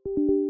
Okay,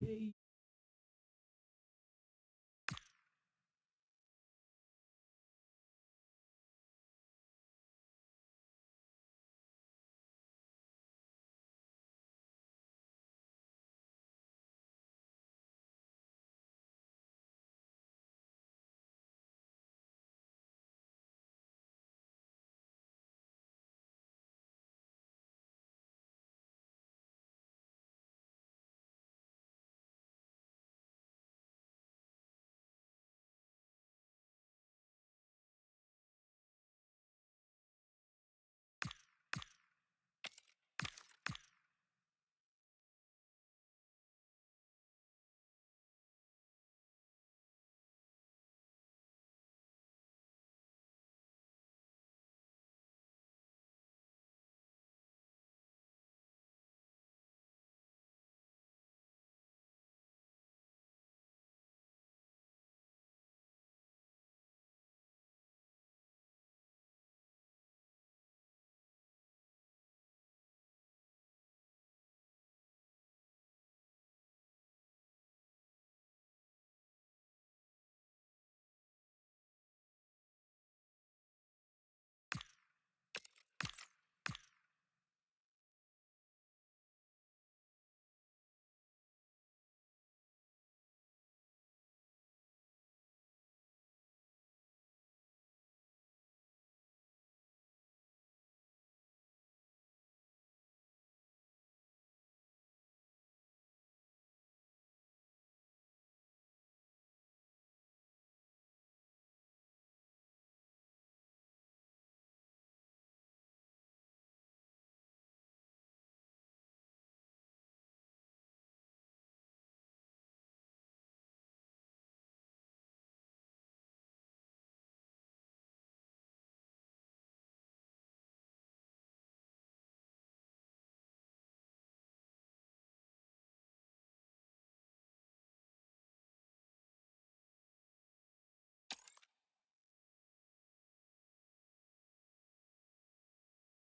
okay.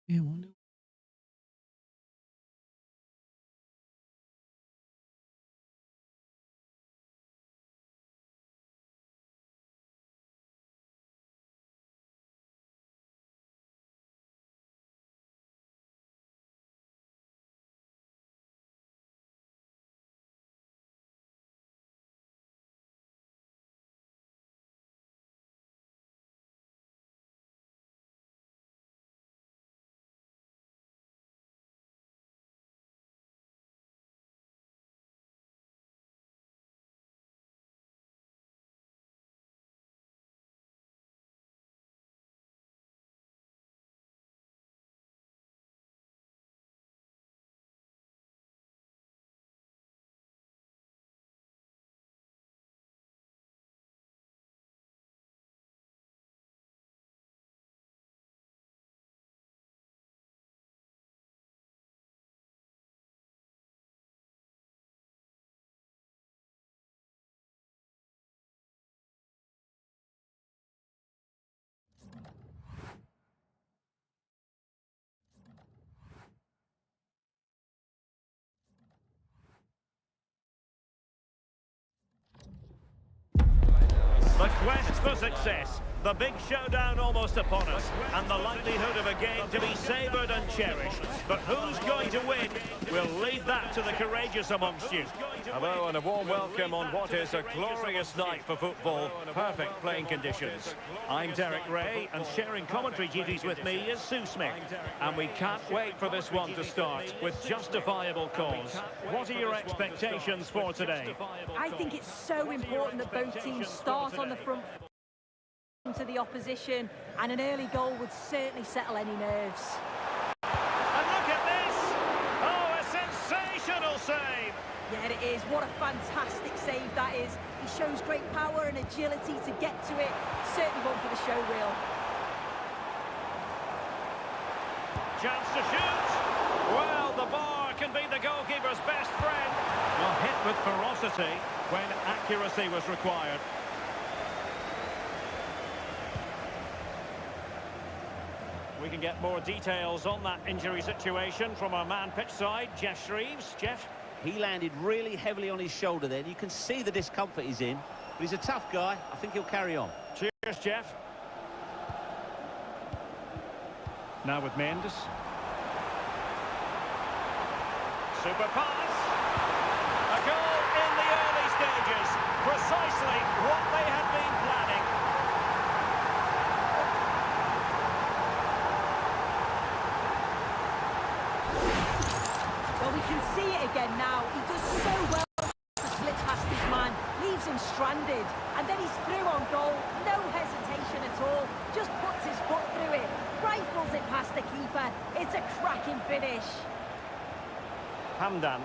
Yeah, 1-0. The quest for success, the big showdown almost upon us, and the likelihood of a game to be savoured and cherished. But who's going to win? We'll leave that to the courageous amongst you. Hello and a warm welcome on what is a glorious night for football. Perfect playing conditions. I'm Derek Ray, and sharing commentary duties with me is Sue Smith. And we can't wait for this one to start with justifiable cause. What are your expectations for today? I think it's so important that both teams start on the front to the opposition, and an early goal would certainly settle any nerves. And look at this! Oh, a sensational save! Yeah, it is. What a fantastic save that is. He shows great power and agility to get to it. Certainly one for the show reel. Chance to shoot! Well, the bar can be the goalkeeper's best friend. Well, hit with ferocity when accuracy was required. We can get more details on that injury situation from our man pitch side, Jeff Shreves. Jeff? He landed really heavily on his shoulder then. You can see the discomfort he's in, but he's a tough guy. I think he'll carry on. Cheers, Jeff. Now with Mendes. Super pass. A goal in the early stages. Precisely what they had been planning. Well, we can see it again now. He does so well to slip past his man, leaves him stranded, and then he's through on goal. No hesitation at all. Just puts his foot through it, rifles it past the keeper. It's a cracking finish. Hamdan.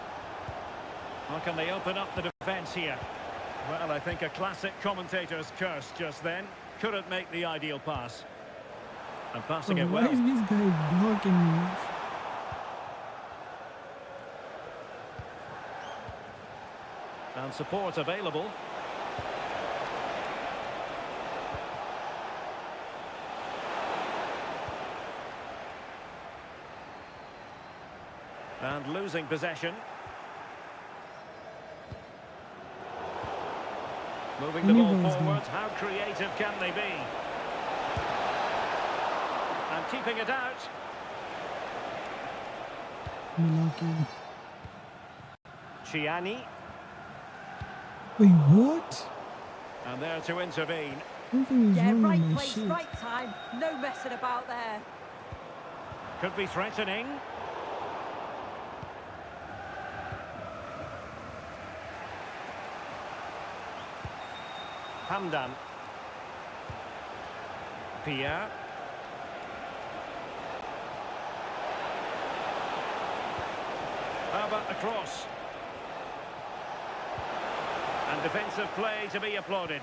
How can they open up the defence here? Well, I think a classic commentator's curse just then. Couldn't make the ideal pass. And passing it Why well. is this guy blocking me? And support available. And losing possession. Moving the ball forward. How creative can they be? And keeping it out. Milwaukee. Chiani. Wait, what? And there to intervene. Something is Yeah, wrong with right my place, shit. right time. No messing about there. Could be threatening. Hamdan. Pierre. How about the cross? And defensive play to be applauded.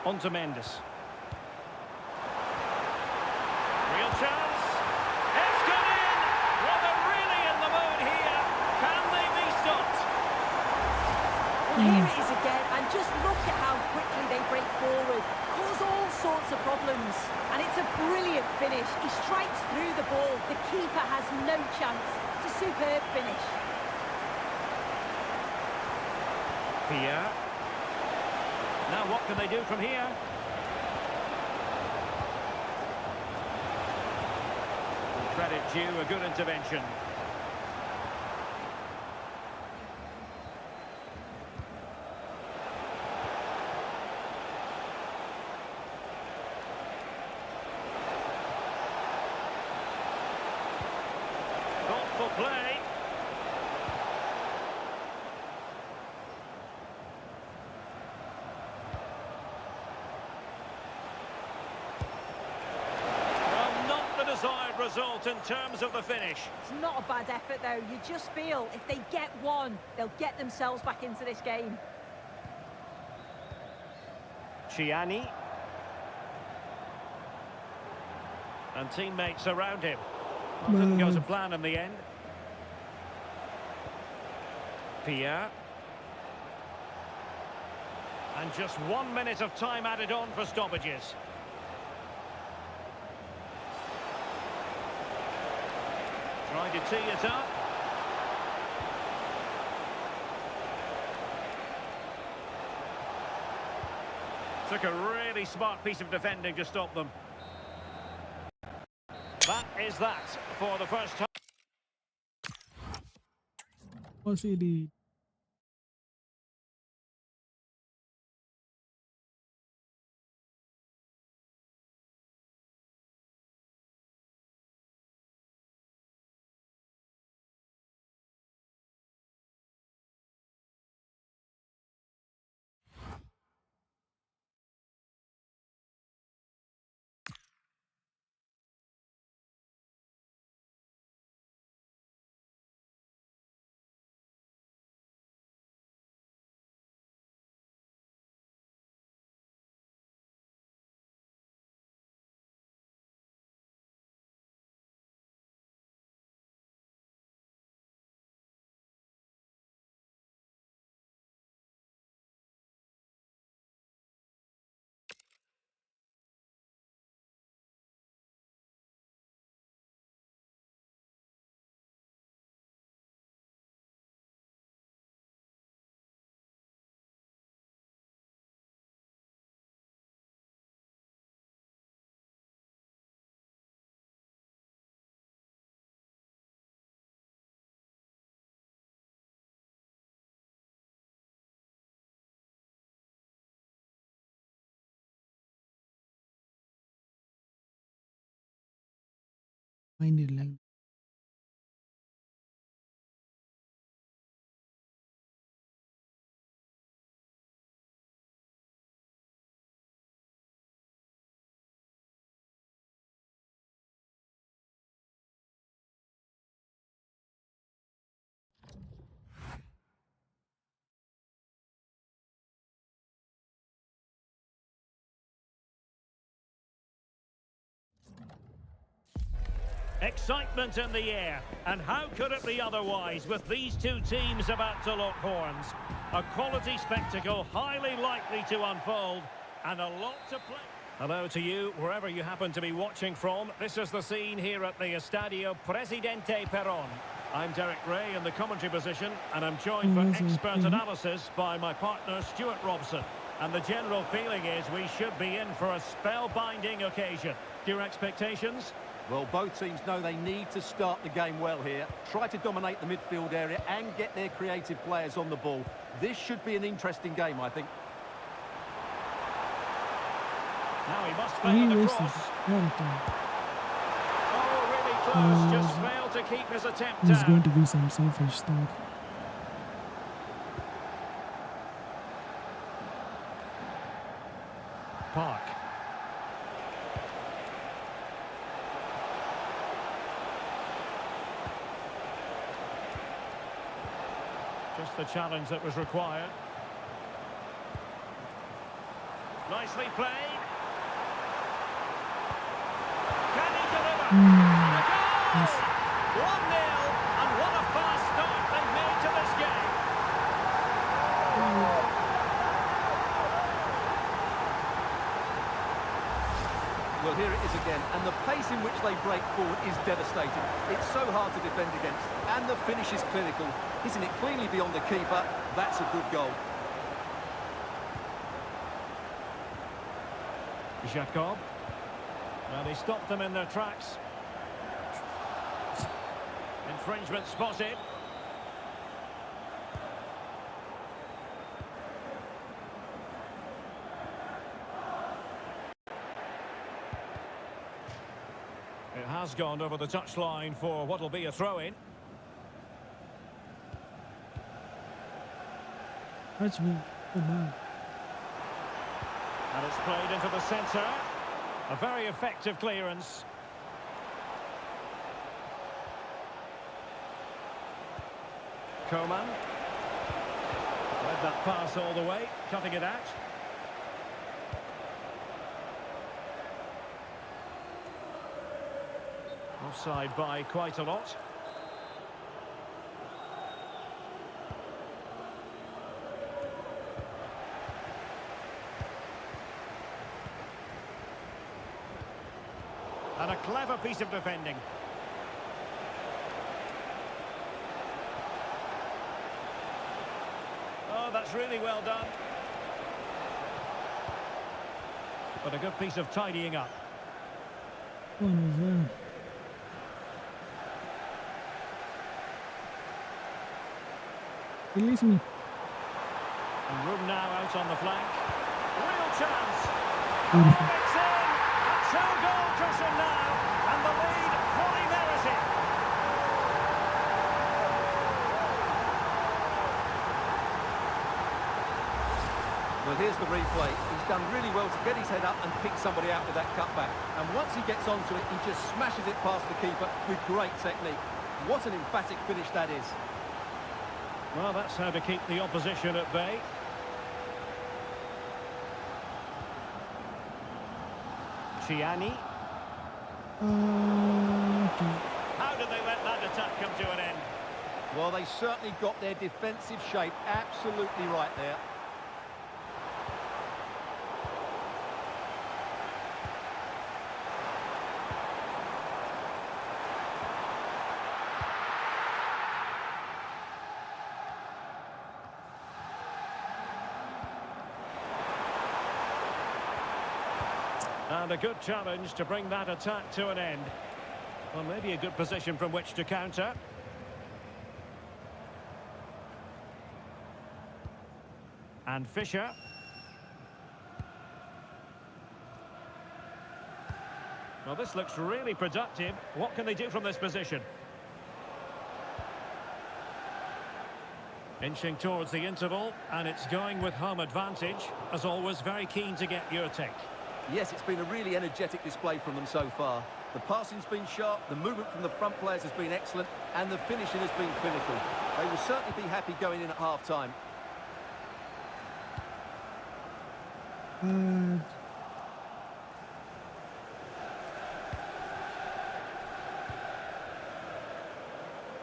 On to Mendes. Real chance. It's gone in! Well, they're really in the mood here it is again, and just look at how quickly they break forward, cause all sorts of problems. And it's a brilliant finish. He strikes through the ball. The keeper has no chance. It's a superb finish. Pierre. Now what can they do from here? Credit due, a good intervention. Thoughtful play. Desired result in terms of the finish. It's not a bad effort though. You just feel if they get one, they'll get themselves back into this game. Ciani. And teammates around him. Well, didn't go to plan in the end. Pierre. And just 1 minute of time added on for stoppages. Trying to tee it up. Took a really smart piece of defending to stop them. That is that for the first time. Aussie. Find it like Excitement in the air, and how could it be otherwise with these two teams about to lock horns? A quality spectacle highly likely to unfold, and a lot to play. Hello to you, wherever you happen to be watching from. This is the scene here at the Estadio Presidente Perón. I'm Derek Ray in the commentary position, and I'm joined for expert analysis by my partner Stuart Robson. And the general feeling is we should be in for a spellbinding occasion. Your expectations? Well, both teams know they need to start the game well here. Try to dominate the midfield area and get their creative players on the ball. This should be an interesting game, I think. Now he must fail the cross. Oh, really close. Just failed to keep his attempt there's down. going to be some selfish stuff. Park. Just the challenge that was required. Nicely played. Can he deliver? And a goal! Yes. 1-0, and what a fast start they've made to this game. here it is again, and the pace in which they break forward is devastating. It's so hard to defend against, and the finish is clinical. Hitting it cleanly beyond the keeper, that's a good goal. Jacob. Well, he stopped them in their tracks. Infringement spotted. It has gone over the touchline for what will be a throw-in. Touch me. Oh man. And it's played into the centre. A very effective clearance. Coman. Led that pass all the way, cutting it out. Offside by quite a lot. And a clever piece of defending. Oh, that's really well done. But a good piece of tidying up. What was that? Release me. And room now out on the flank. Real chance. Beautiful. It's in. A two-goal cushion now. And the lead fully merited. Well, here's the replay. He's done really well to get his head up and pick somebody out with that cutback. And once he gets onto it, he just smashes it past the keeper with great technique. What an emphatic finish that is. Well, that's how to keep the opposition at bay. Ciani. Okay. How did they let that attack come to an end? Well, they certainly got their defensive shape absolutely right there. And a good challenge to bring that attack to an end. Well, maybe a good position from which to counter. And Fisher. Well, this looks really productive. What can they do from this position? Inching towards the interval, and it's going with home advantage. As always, very keen to get your take. Yes, it's been a really energetic display from them so far. The passing's been sharp, the movement from the front players has been excellent, and the finishing has been clinical. They will certainly be happy going in at half-time.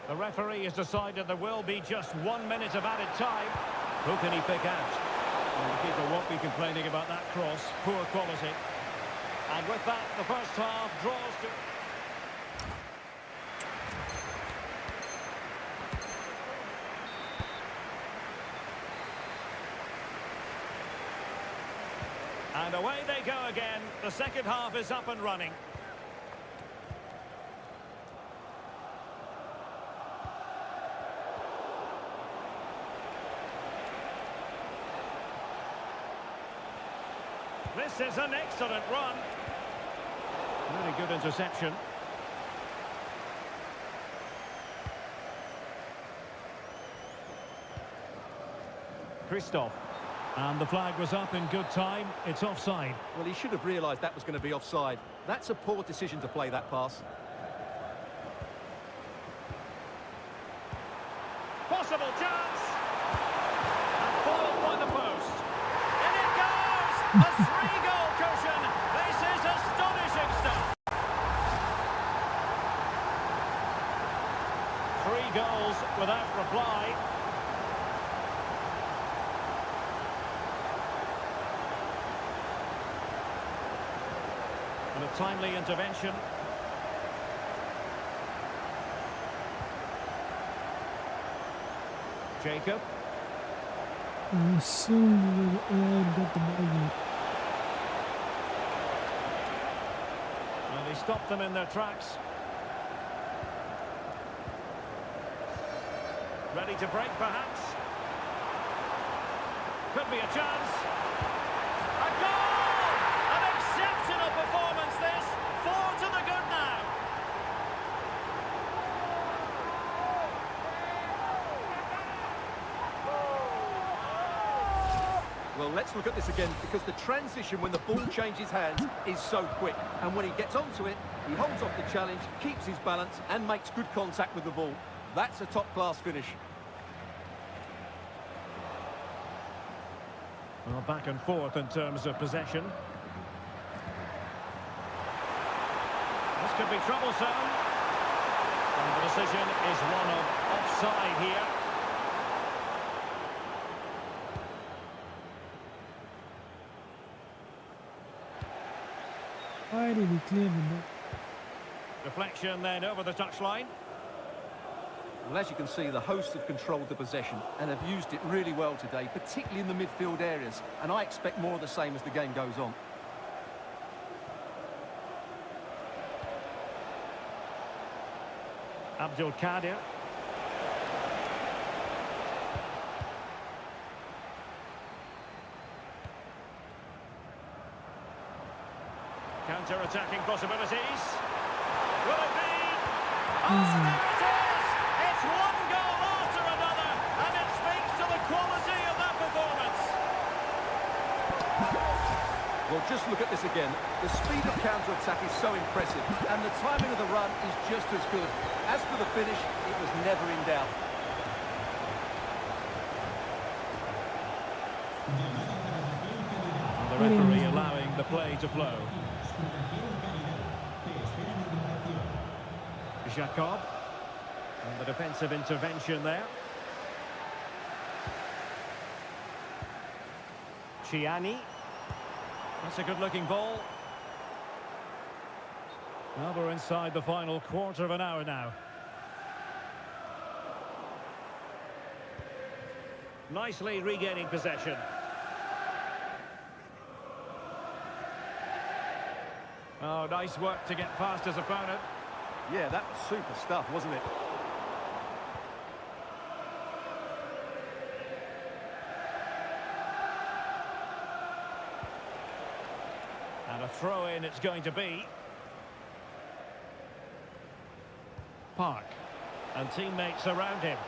The referee has decided there will be just 1 minute of added time. Who can he pick out? Well, the keeper won't be complaining about that cross. Poor quality. And with that, the first half draws to... And away they go again. The second half is up and running. This is an excellent run. Really good interception. Christoph. And the flag was up in good time. It's offside. Well, he should have realised that was going to be offside. That's a poor decision to play that pass. Possible chance. And followed by the post. In it goes! A three-goal cushion. This is astonishing stuff. 3 goals without reply. And a timely intervention. Jacob. As soon as I got the ball, And he stopped them in their tracks. Ready to break, perhaps. Could be a chance. A goal! An exceptional performance, this. 4 to the good now. Well, let's look at this again, because the transition when the ball changes hands is so quick. And when he gets onto it, he holds off the challenge, keeps his balance, and makes good contact with the ball. That's a top-class finish. Well, back and forth in terms of possession. This could be troublesome. And the decision is one of offside here. why did he clear the ball? Deflection then over the touchline. Well, as you can see, the hosts have controlled the possession and have used it really well today, particularly in the midfield areas. And I expect more of the same as the game goes on. Abdul Kadir. Counter-attacking possibilities. Will it be? Oh, there it is! It's one goal after another, and it speaks to the quality of that performance. Well, just look at this again. The speed of counter-attack is so impressive, and the timing of the run is just as good. As for the finish, it was never in doubt. The referee allowing the play to flow. Jacob. And the defensive intervention there. Chiani. That's a good-looking ball. Well, we're inside the final quarter of an hour now. Nicely regaining possession. Oh, nice work to get past his opponent. Yeah, that was super stuff, wasn't it? And a throw-in it's going to be. Park. And teammates around him.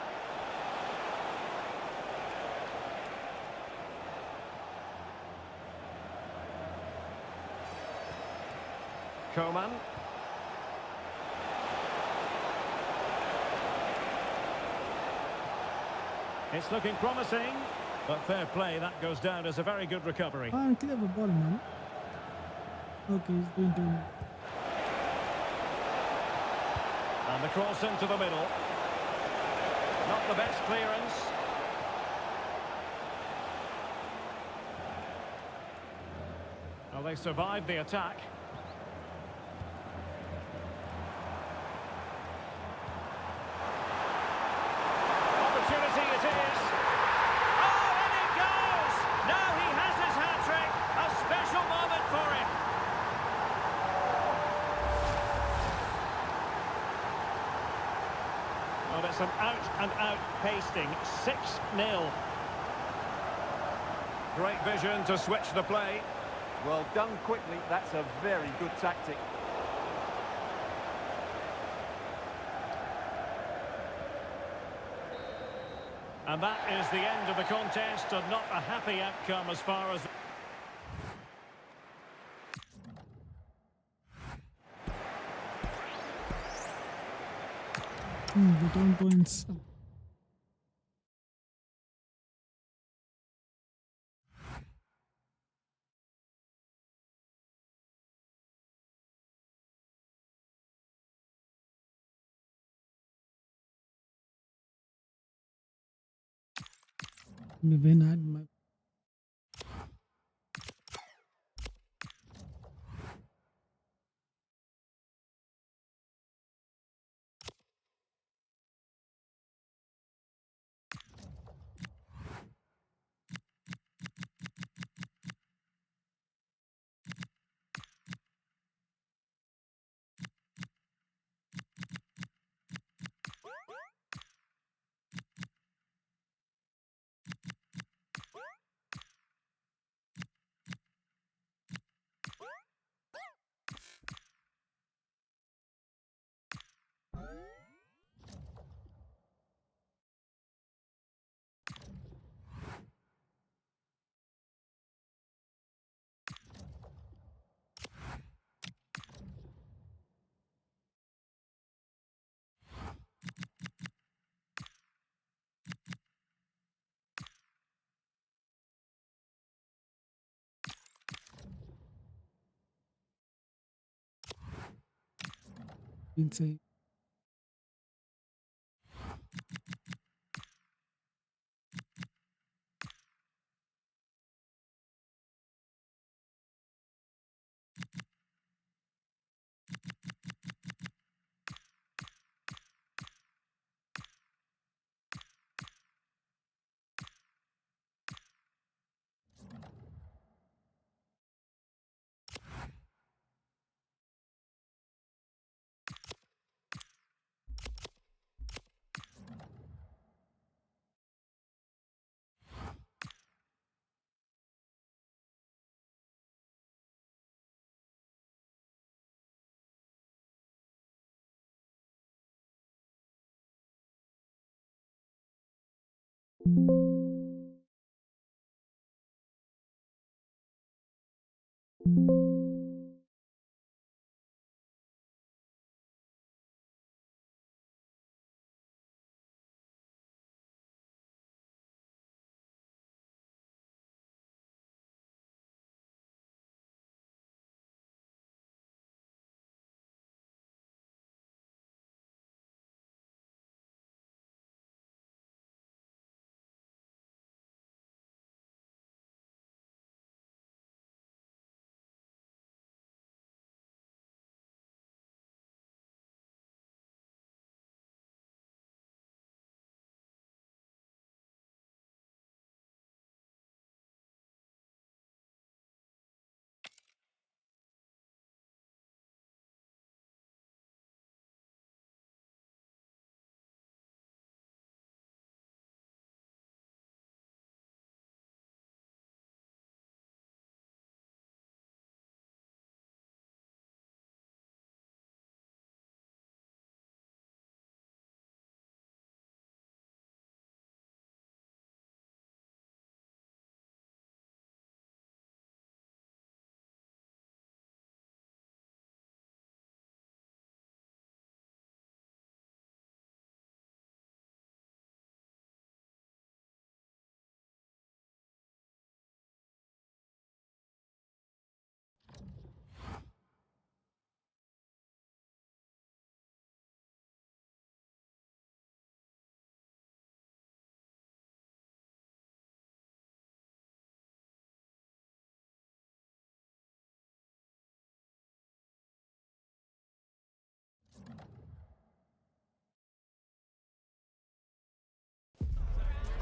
Coman. It's looking promising, but fair play, that goes down as a very good recovery. Ah, clear the ball, man. Okay, he's going to... And the cross into the middle. Not the best clearance. Well, they survived the attack. Opportunity it is. Oh, and it goes! Now he has his hat-trick. A special moment for him. Well, it's an out-and-out pasting. 6-0. Great vision to switch the play. Well, done quickly. That's a very good tactic. And that is the end of the contest, and not a happy outcome as far as... return points. When I had my insane.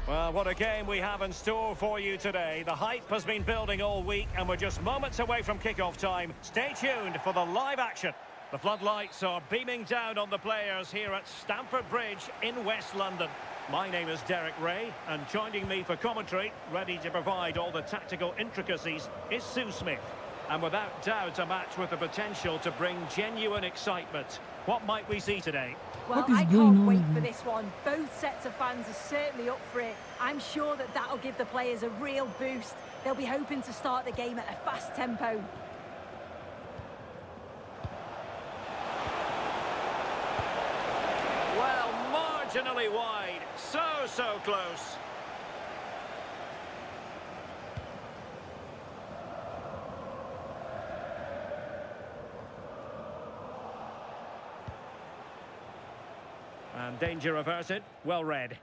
Well, what a game we have in store for you today. The hype has been building all week, and we're just moments away from kick-off time. Stay tuned for the live action. The floodlights are beaming down on the players here at Stamford Bridge in West London. My name is Derek Ray, and joining me for commentary, ready to provide all the tactical intricacies, is Sue Smith. And without doubt, a match with the potential to bring genuine excitement. What might we see today? Well, What is I going can't on wait here? for this one. Both sets of fans are certainly up for it. I'm sure that that'll give the players a real boost. They'll be hoping to start the game at a fast tempo. Well, marginally wide. So close. And danger averted. Well read.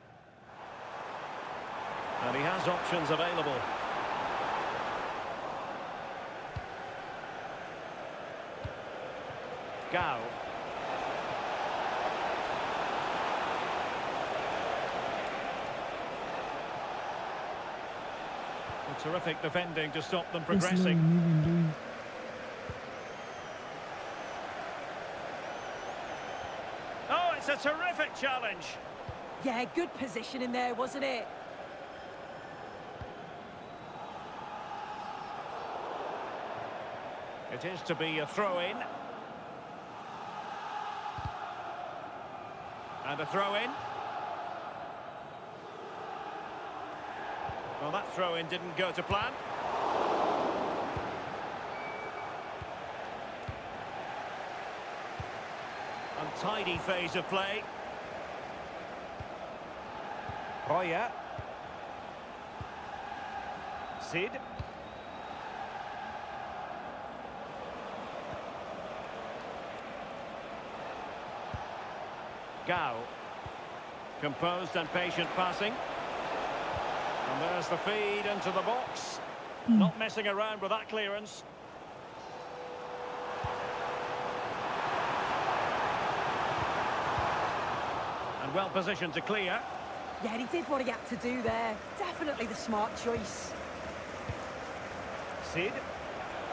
And he has options available. Gao. Terrific defending to stop them Just let progressing. him even do. Oh, it's a terrific challenge. Yeah, good position in there, wasn't it? It is to be a throw-in. And a throw-in. Well, that throw-in didn't go to plan. Untidy phase of play. Oh, yeah. Sid. Gao. Composed and patient passing. And there's the feed into the box. Not messing around with that clearance. And well positioned to clear. Yeah, he did what he had to do there. Definitely the smart choice. Sid.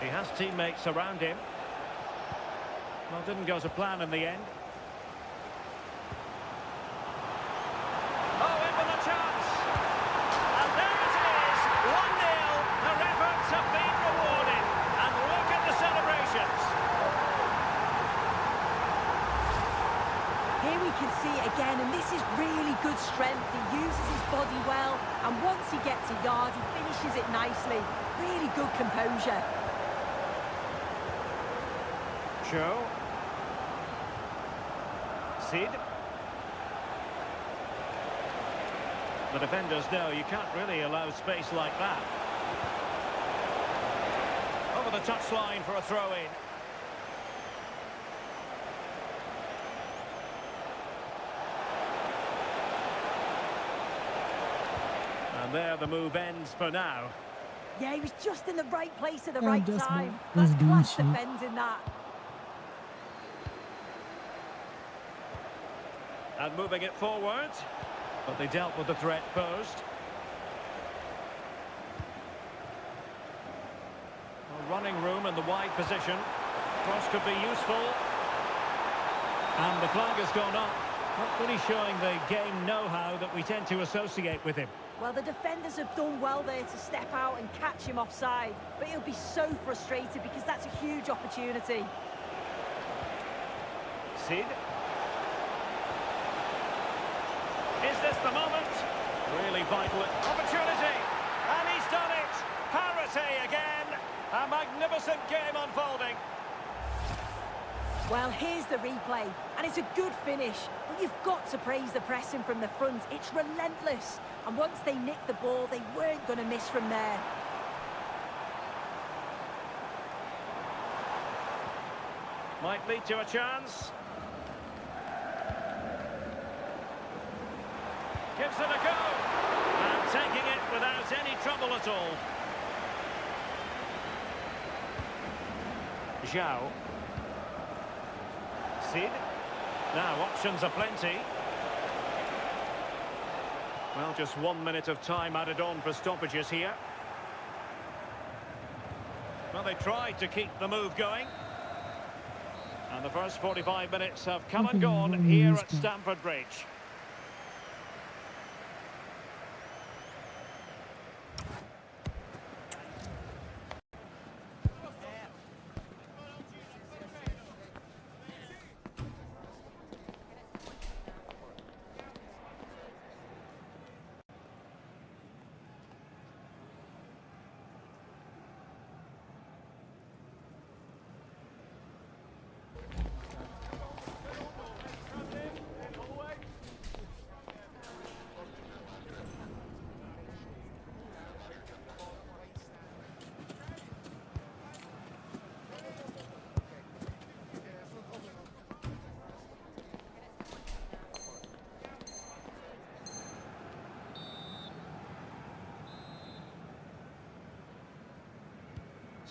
He has teammates around him. Well, didn't go to plan in the end. Oh, in with a chance. And there it is, 1-0. Their efforts have been rewarded. And look at the celebrations. Here we can see it again, and this is really good strength. He uses his body well, and once he gets a yard, he finishes it nicely. Really good composure. Cho. Sid. The defenders know you can't really allow space like that. Over the touchline for a throw-in. And there the move ends for now. Yeah, he was just in the right place at the Yeah, right just time. was That's doing class shit. defending that. And moving it forward. But they dealt with the threat posed. Well, running room in the wide position. Cross could be useful. And the flag has gone up. Not really showing the game know-how that we tend to associate with him. Well, the defenders have done well there to step out and catch him offside. But he'll be so frustrated because that's a huge opportunity. Sid. Is this the moment? Really vital opportunity. And he's done it. Parity again. A magnificent game unfolding. Well, here's the replay, and it's a good finish, but you've got to praise the pressing from the front. It's relentless, and once they nicked the ball, they weren't going to miss from there. Might lead to a chance. Gives it a go. And taking it without any trouble at all. Zhao. Sid. Now options are plenty. Well, just 1 minute of time added on for stoppages here. Well, they tried to keep the move going. And the first 45 minutes have come and gone here at Stamford Bridge.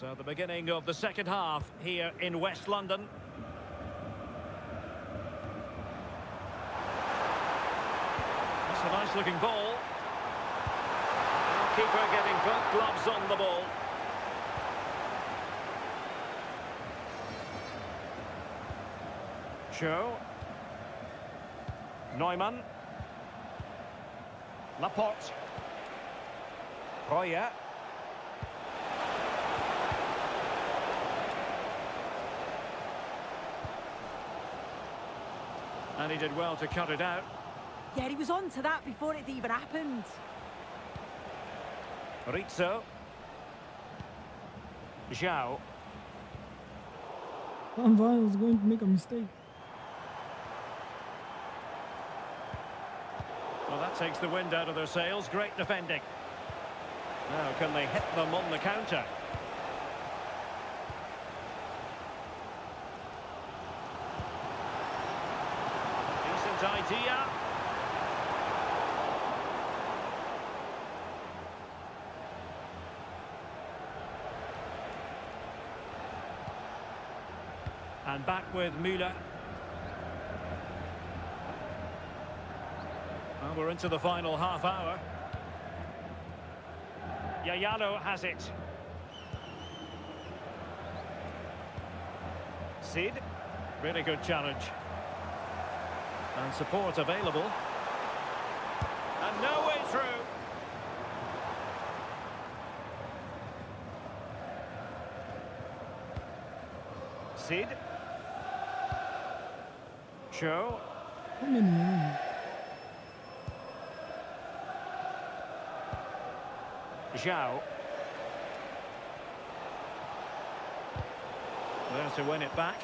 So the beginning of the second half here in West London. That's a nice looking ball. Keeper getting both gloves on the ball. Cho. Neumann. Laporte. Roya. And he did well to cut it out. Yeah, he was on to that before it even happened. Rizzo. Zhao. Van Gaal was going to make a mistake. Well, that takes the wind out of their sails. Great defending. Now, can they hit them on the counter? Decent Good idea. And back with Müller. Well, we're into the final half hour. Yayalo has it. Sid. Really good challenge. And support available. And no way through. Sid. Cho. How many are Zhao. There to win it back.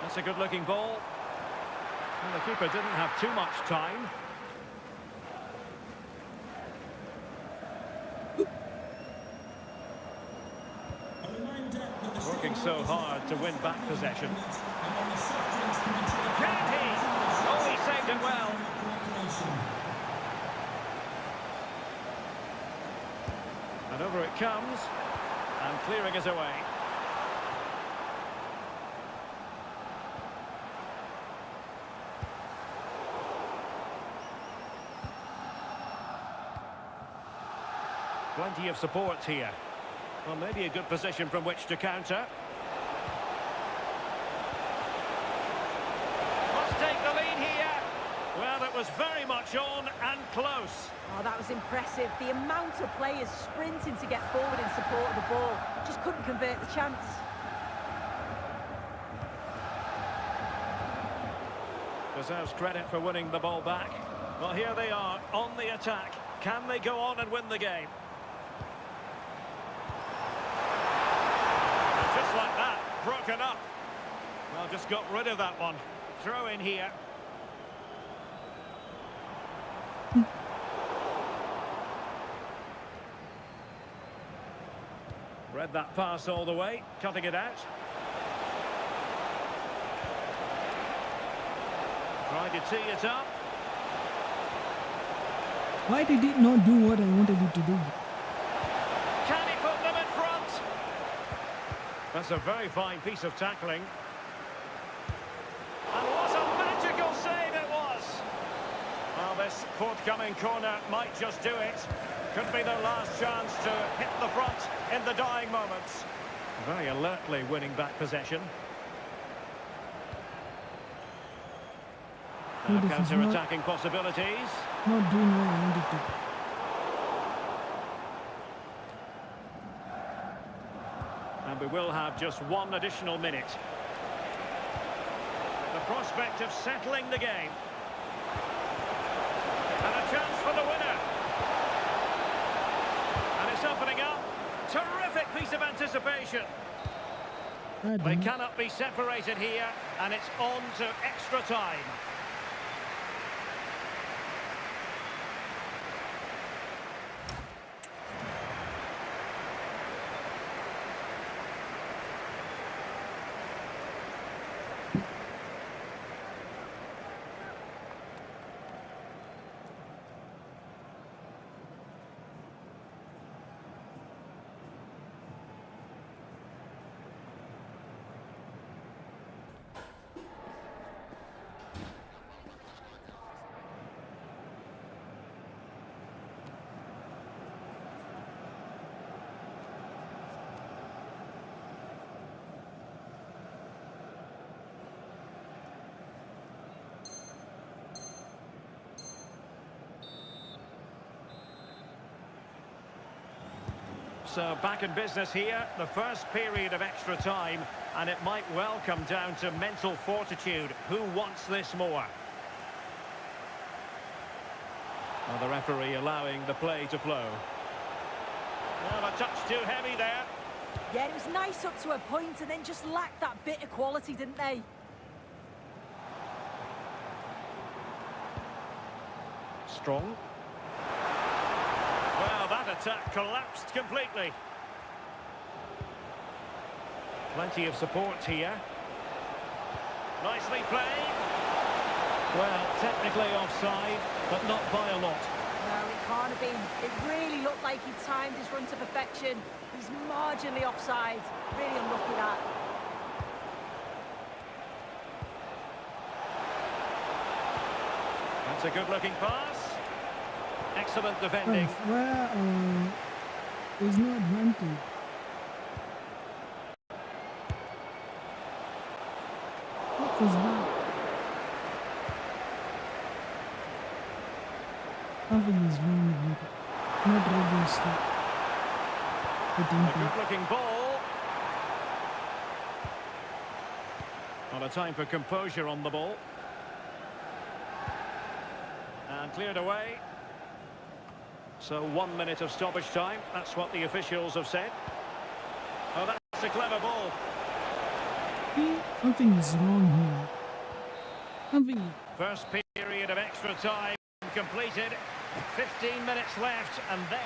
That's a good-looking ball. And the keeper didn't have too much time. Working so hard to win back possession. Can he? Oh, he saved it well. And over it comes. And clearing it away. Plenty of support here. Well, maybe a good position from which to counter. Must take the lead here. Well, it was very much on and close. Oh, that was impressive. The amount of players sprinting to get forward in support of the ball. Just couldn't convert the chance. Deserves credit for winning the ball back. Well, here they are on the attack. Can they go on and win the game? And just like that, broken up. Well, just got rid of that one. Throw in here. Read that pass all the way, cutting it out. Tried to tee it up. Why did it not do what I wanted it to do? Can he put them in front? That's a very fine piece of tackling. And what a magical save it was! Well, this forthcoming corner might just do it. Could be their last chance to hit the front in the dying moments. Very alertly winning back possession. No, this is Counter-attacking possibilities. Not doing what I wanted to. And we will have just one additional minute. The prospect of settling the game. And a chance for the winner. And it's opening up. Terrific piece of anticipation. They cannot be separated here, and it's on to extra time. So back in business here, the first period of extra time, and it might well come down to mental fortitude. Who wants this more? Well, the referee allowing the play to flow. Well, a touch too heavy there. Yeah, it was nice up to a point and then just lacked that bit of quality, didn't they? Strong. Well, that attack collapsed completely. Plenty of support here. Nicely played. Well, technically offside, but not by a lot. No, it can't have been. It really looked like he timed his run to perfection. He's marginally offside. Really unlucky that. That's a good-looking pass. Excellent defending. Where is no advantage. What was that? Something is wrong with it. Not ready to put A into it. good-looking ball. Not a time for composure on the ball. And cleared away. So 1 minute of stoppage time. That's what the officials have said. Oh, that's a clever ball. See, something is wrong here. Something. First period of extra time completed. 15 minutes left, and then...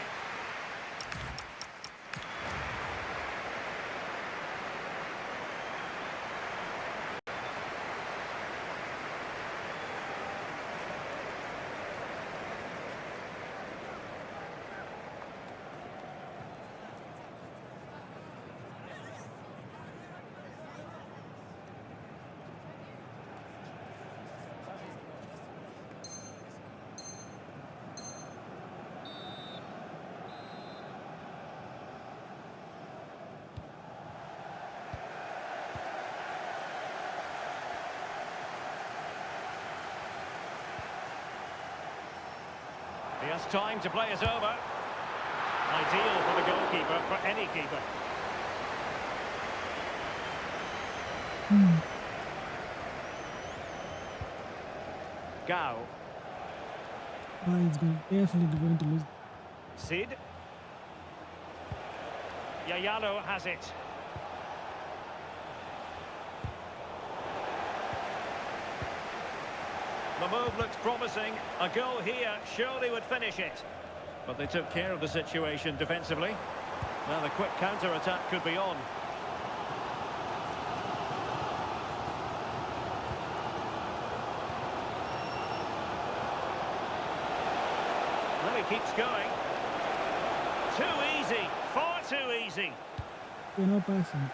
He has time to play it over. Ideal for the goalkeeper, for any keeper. Gao. He's definitely going to lose. Sid. Yayalo has it. The move looks promising. A goal here surely would finish it. But they took care of the situation defensively. Now the quick counter-attack could be on. Well, he keeps going. Too easy. Far too easy. They're not passing.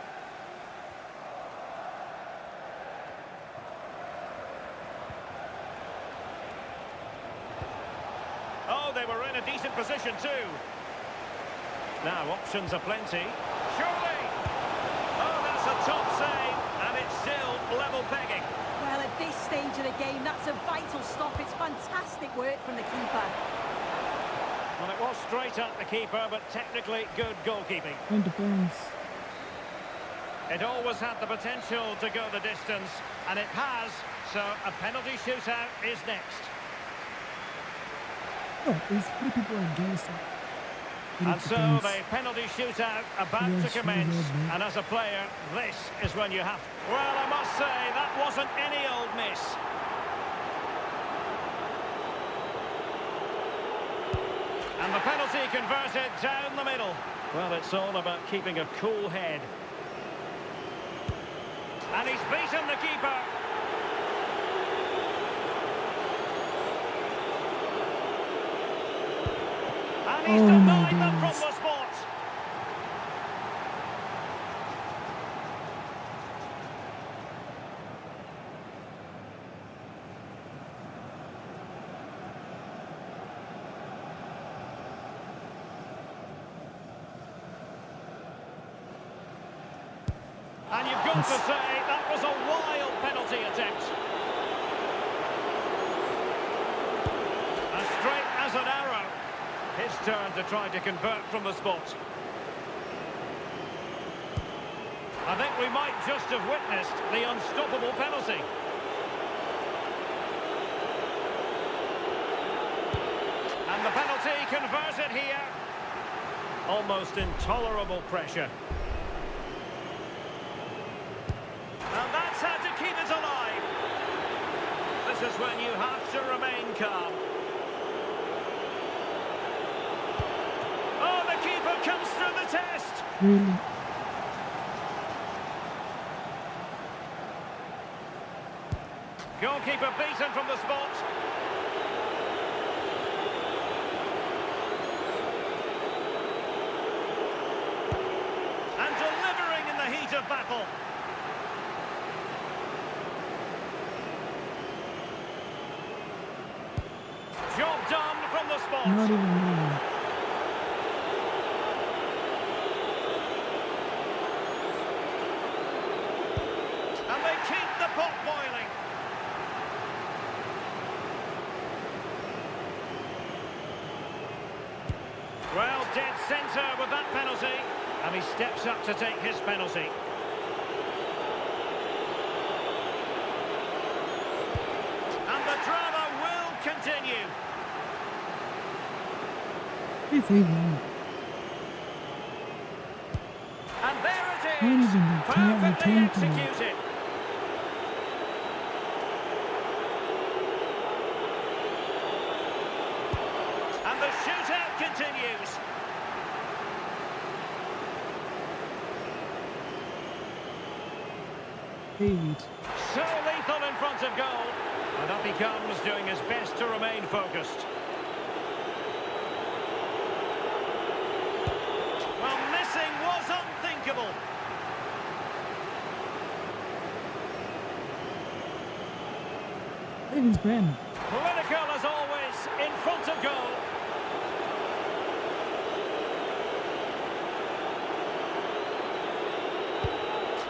Oh, they were in a decent position too. Now, options are plenty. Surely! Oh, that's a top save, and it's still level pegging. Well, at this stage of the game, that's a vital stop. It's fantastic work from the keeper. Well, it was straight at the keeper, but technically good goalkeeping. 20 points. It always had the potential to go the distance, and it has, so a penalty shootout is next. Oh, it's 3 people against it. And so the penalty shootout about to commence, and as a player, this is when you have... Well, I must say, that wasn't any old miss. And the penalty converted down the middle. Well, it's all about keeping a cool head. And he's beaten the keeper. And he's denied them from the spot. And you've got to say, that was a wild penalty attempt. As straight as an arrow. His turn to try to convert from the spot. I think we might just have witnessed the unstoppable penalty. And the penalty converted here. Almost intolerable pressure. And that's how to keep it alive. This is when you have to remain calm. Oh, the keeper comes through the test. Really? Goalkeeper beaten from the spot. And delivering in the heat of battle. Job done from the spot. Not even moving. And they keep the pot boiling. Well, dead centre with that penalty. And he steps up to take his penalty. And the drama will continue. If they won. And there it Not even is. the Perfectly attempt to- executed. And the shootout continues. Eight. So lethal in front of goal. And up he comes, doing his best to remain focused. Well, missing was unthinkable. Davis Ben. Clinical as always, in front of goal.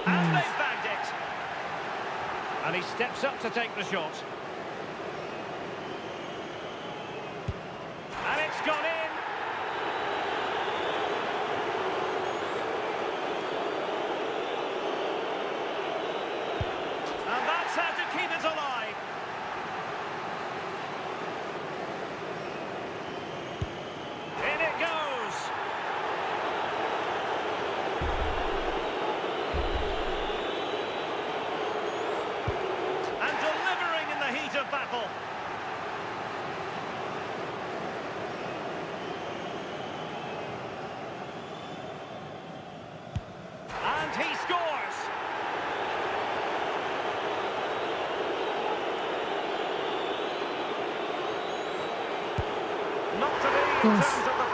And they've bagged it. And he steps up to take the shot. And it's gone in. And that's how to keep it alive. In it goes. And delivering in the heat of battle. And he scores. Not to be in Yes. terms of the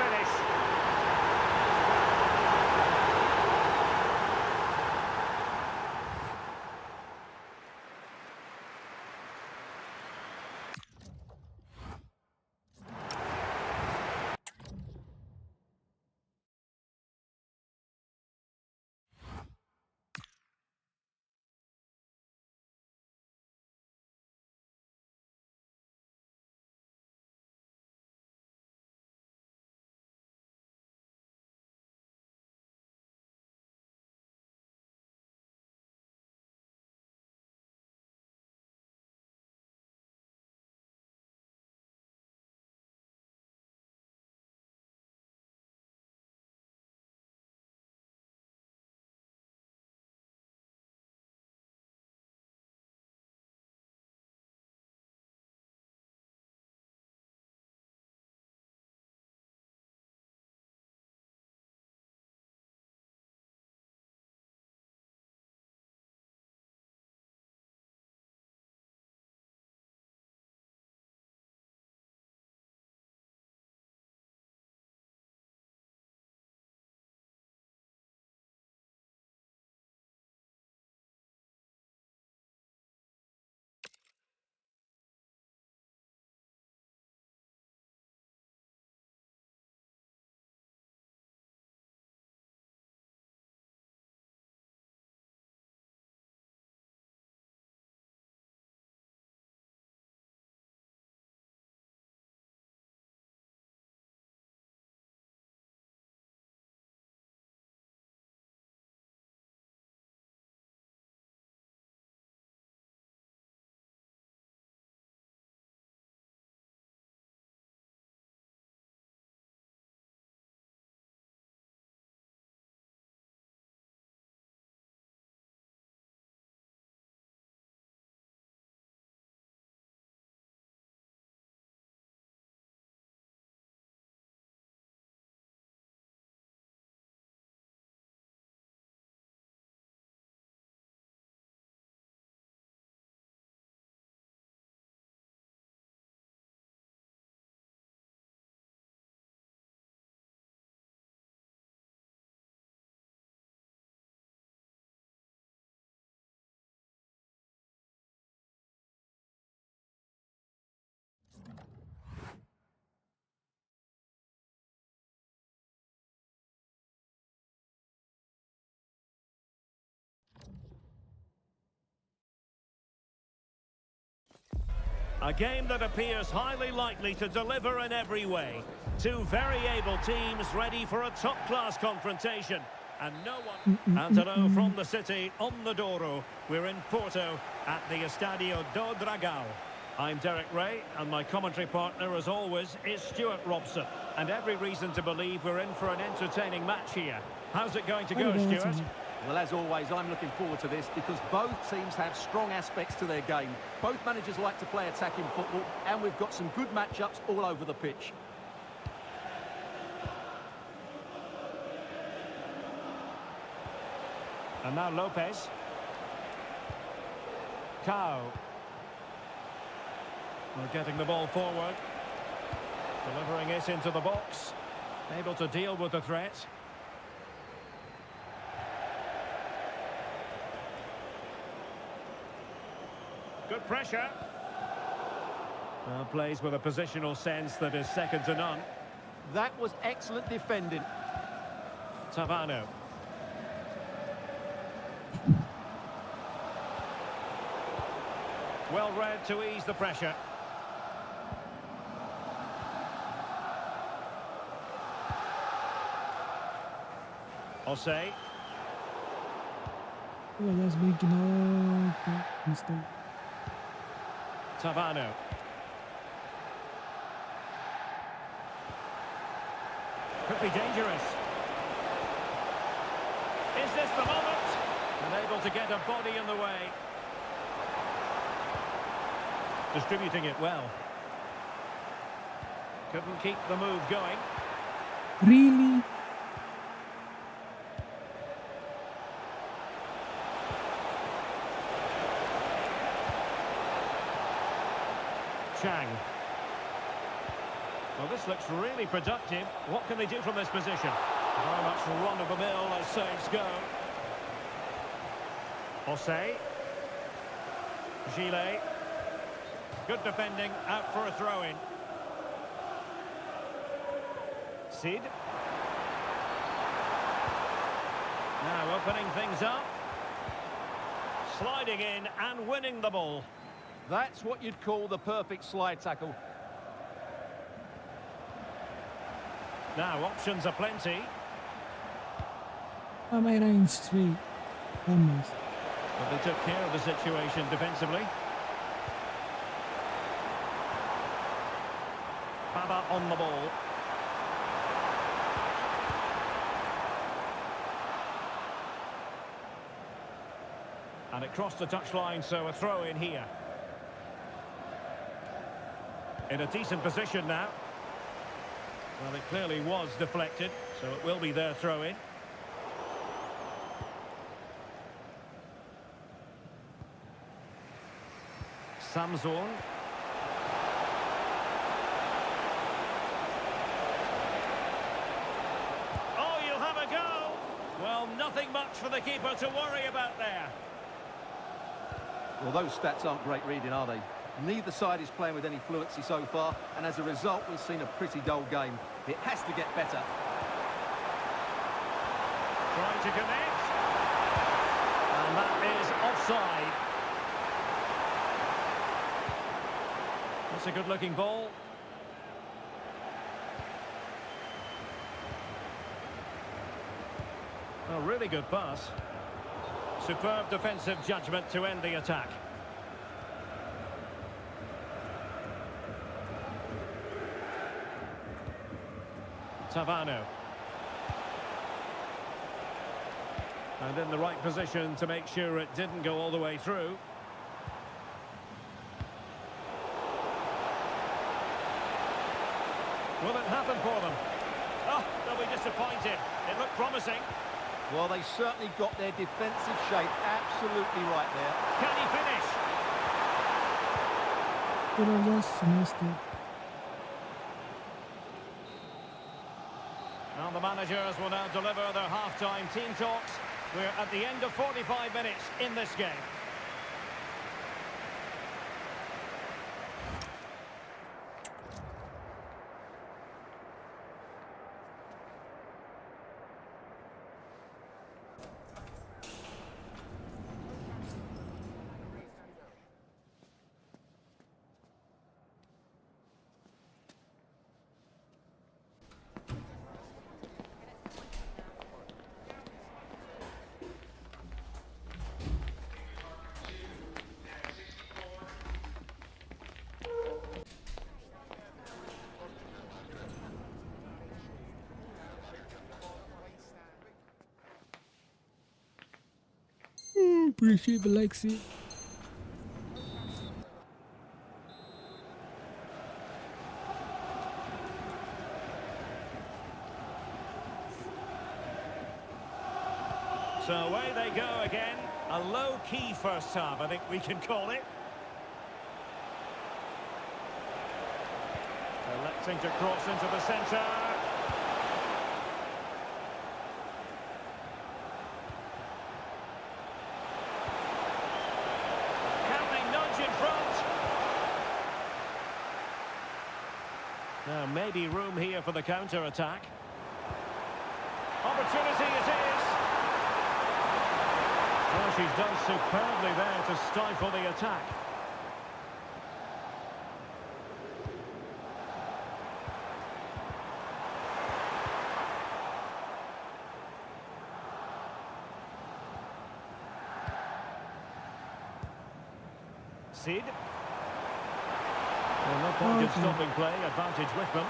A game that appears highly likely to deliver in every way. Two very able teams ready for a top-class confrontation. And no one... And hello from the city, on the Douro. We're in Porto at the Estadio do Dragão. I'm Derek Ray, and my commentary partner, as always, is Stuart Robson. And every reason to believe we're in for an entertaining match here. How's it going to go, Stuart? Well, as always, I'm looking forward to this because both teams have strong aspects to their game. Both managers like to play attacking football, and we've got some good matchups all over the pitch. And now Lopez. Cao. We're getting the ball forward. Delivering it into the box. Able to deal with the threat. Good pressure. Now plays with a positional sense that is second to none. That was excellent defending. Tavano. Well read to ease the pressure. Osei. Oh, that's making all the mistake. Tavano. Could be dangerous. Is this the moment? Unable to get a body in the way. Distributing it well. Couldn't keep the move going. Really? Chang. Well, this looks really productive. What can they do from this position? Very much run-of-the-mill as saves go. Osei. Gillet. Good defending, out for a throw-in. Sid. Now opening things up. Sliding in and winning the ball. That's what you'd call the perfect slide tackle. Now options are plenty. Am I running straight? Almost. But they took care of the situation defensively. Baba on the ball. And it crossed the touchline, so a throw in here. In a decent position now. Well, it clearly was deflected, so it will be their throw in. Samson. Oh, you'll have a go. Well, nothing much for the keeper to worry about there. Well, those stats aren't great reading, are they? Neither side is playing with any fluency so far, and as a result, we've seen a pretty dull game. It has to get better. Trying to connect. And that is offside. That's a good-looking ball. A really good pass. Superb defensive judgment to end the attack. Tavano. And in the right position to make sure it didn't go all the way through. Will it happen for them? Oh, they'll be disappointed. It looked promising. Well, they certainly got their defensive shape absolutely right there. Can he finish? Could have just missed it. And the managers will now deliver their half-time team talks. We're at the end of 45 minutes in this game. Appreciate the Lexi. So away they go again. A low-key first half, I think we can call it. Electing to cross into the centre. Can they nudge in front? Now maybe room here for the counter-attack. Opportunity it is. Well, she's done superbly there to stifle the attack. Sid. Well, no point in stopping play, advantage with them.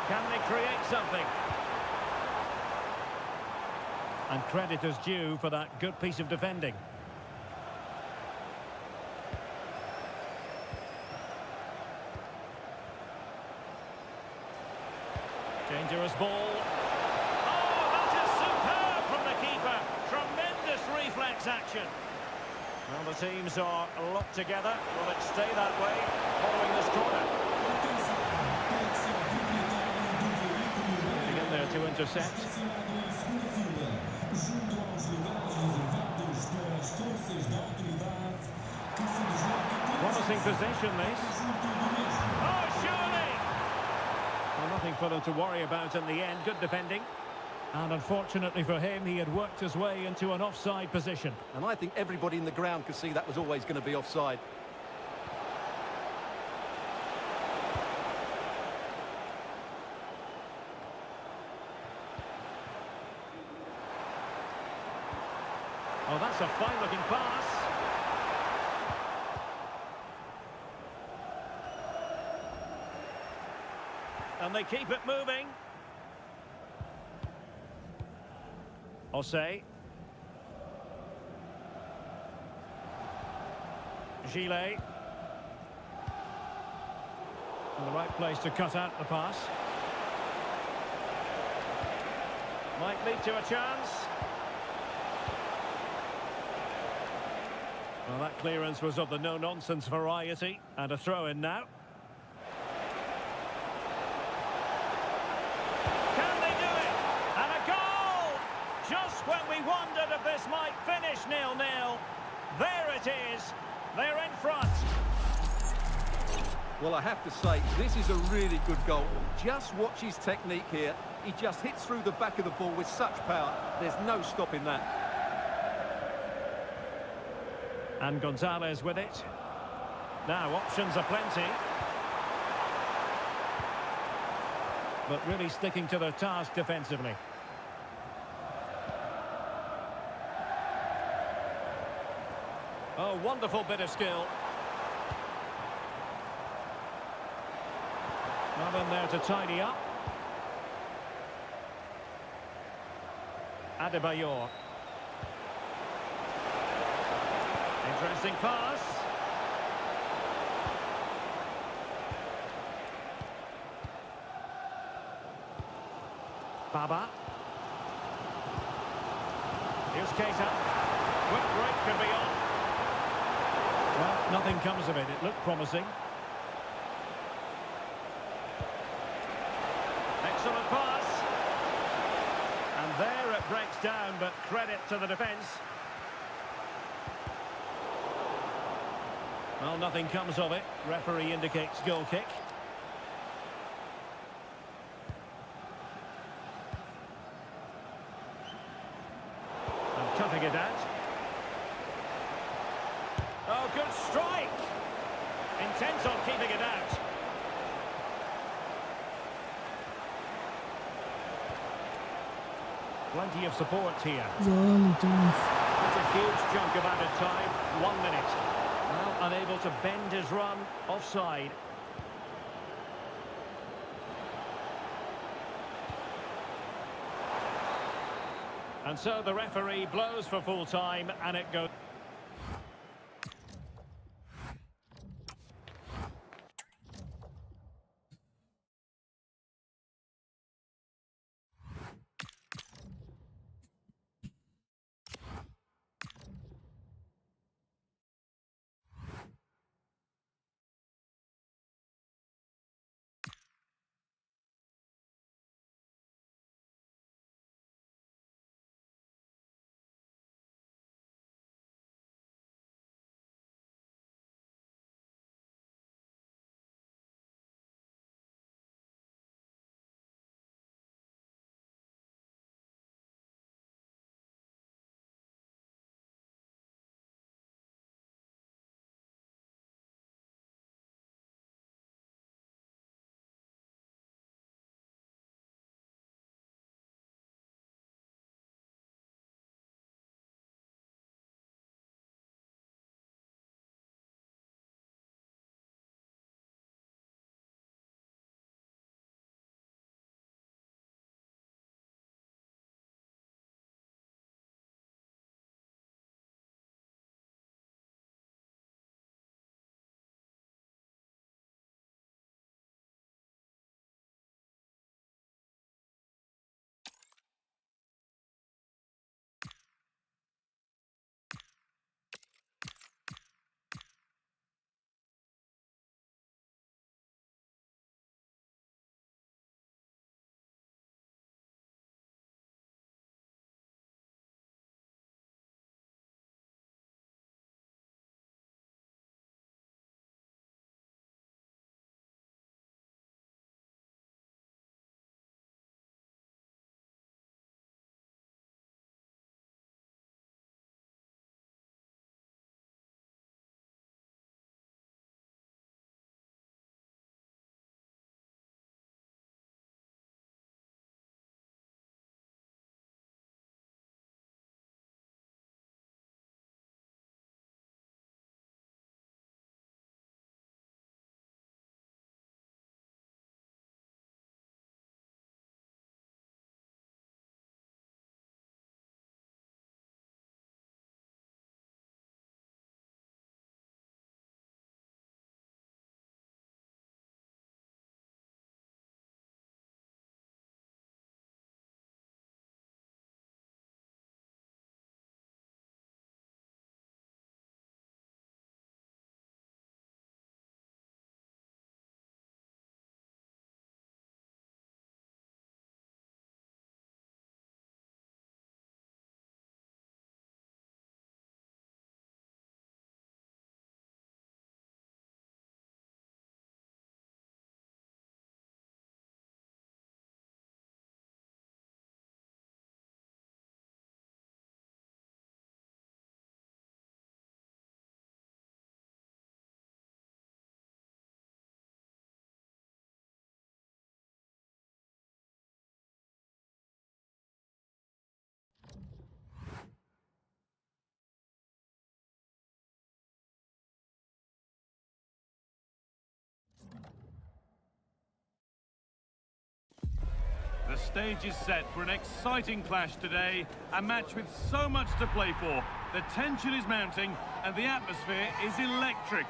Can they create something? And credit is due for that good piece of defending. Dangerous ball. Oh, that is superb from the keeper. Tremendous reflex action. Well, the teams are locked together. Will it stay that way following this corner? To get there to intercept. Promising possession, this. Oh, surely! Well, nothing for them to worry about in the end. Good defending. And unfortunately for him, he had worked his way into an offside position. And I think everybody in the ground could see that was always going to be offside. Oh, that's a fine-looking pass. And they keep it moving. Osei. Gillet. In the right place to cut out the pass. Might lead to a chance. Well, that clearance was of the no-nonsense variety. And a throw-in now. Can they do it? And a goal! Just when we wondered if this might finish 0-0. There it is. They're in front. Well, I have to say, this is a really good goal. Just watch his technique here. He just hits through the back of the ball with such power. There's no stopping that. And Gonzalez with it. Now, options are plenty. But really sticking to their task defensively. Oh, wonderful bit of skill. Not in there to tidy up. Adebayor. Interesting pass. Baba. Here's Keita. Quick break could be on. Well, nothing comes of it. It looked promising. Excellent pass. And there it breaks down, but credit to the defence. Well, nothing comes of it. Referee indicates goal kick. And cutting it out. Oh, good strike! Intent on keeping it out. Plenty of support here. That's all it is. That's a huge chunk of added time. 1 minute. Well, unable to bend his run. Offside. And so the referee blows for full time, and it goes. The stage is set for an exciting clash today, a match with so much to play for. The tension is mounting and the atmosphere is electric.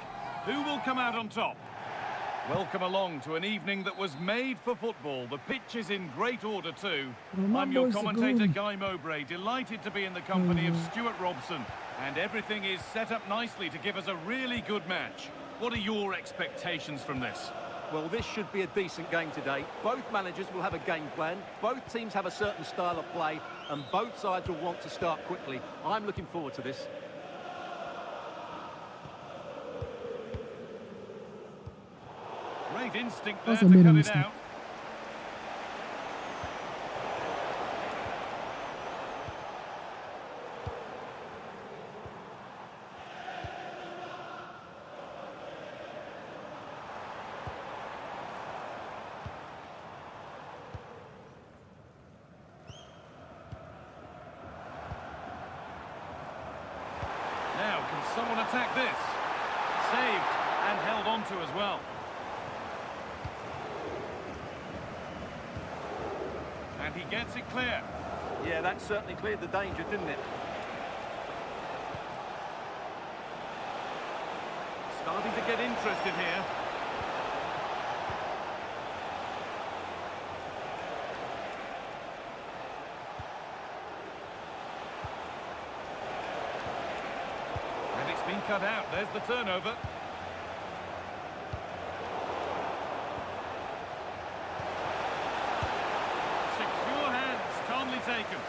Who will come out on top? Welcome along to an evening that was made for football. The pitch is in great order too. I'm your commentator, Guy Mowbray, delighted to be in the company of Stuart Robson. And everything is set up nicely to give us a really good match. What are your expectations from this? Well, this should be a decent game today. Both managers will have a game plan. Both teams have a certain style of play, and both sides will want to start quickly. I'm looking forward to this. Great instinct there Also to made a cut it mistake. out. Now, can someone attack this? Saved and held onto as well. And he gets it clear. Yeah, that certainly cleared the danger, didn't it? Starting to get interested here. And it's been cut out. There's the turnover. Secure hands, calmly taken.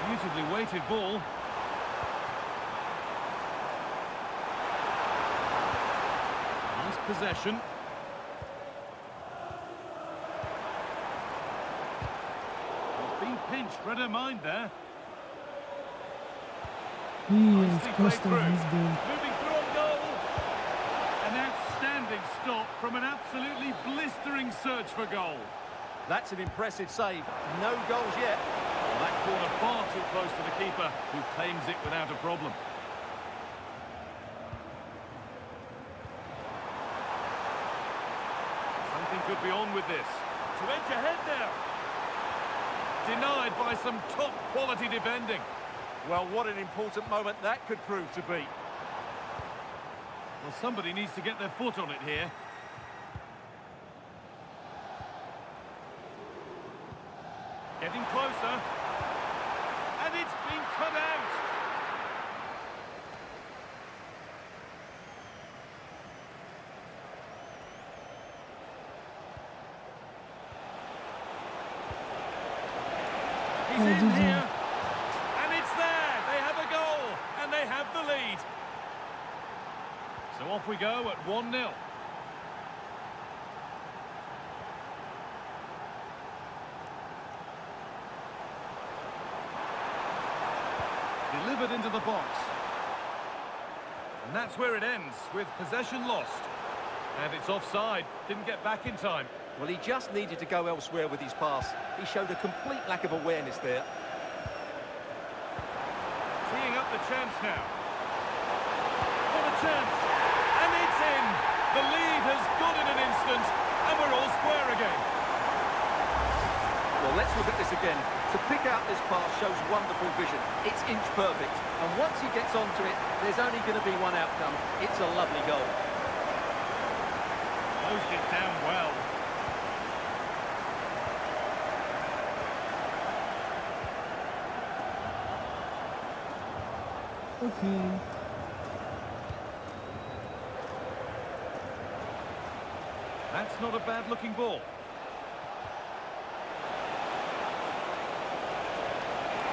Beautifully weighted ball. Nice possession. He's been pinched, read her mind there. He has Nicely played posted through. his goal. Moving through on goal. An outstanding stop from an absolutely blistering search for goal. That's an impressive save. No goals yet. Well, that corner far too close to the keeper, who claims it without a problem. Something could be on with this. To edge ahead there. Denied by some top-quality defending. Well, what an important moment that could prove to be. Well, somebody needs to get their foot on it here. Getting closer. And it's been cut out. He's in GG. here. And it's there. They have a goal. And they have the lead. So off we go at 1-0. Delivered into the box. And that's where it ends, with possession lost. And it's offside. Didn't get back in time. Well, he just needed to go elsewhere with his pass. He showed a complete lack of awareness there. Teeing up the chance now. What a chance! And it's in! The lead has gone in an instant, and we're all square again. Well, let's look at this again. To pick out this pass shows wonderful vision. It's inch perfect. And once he gets onto it, there's only going to be one outcome. It's a lovely goal. Closed it down well. Okay. That's not a bad-looking ball.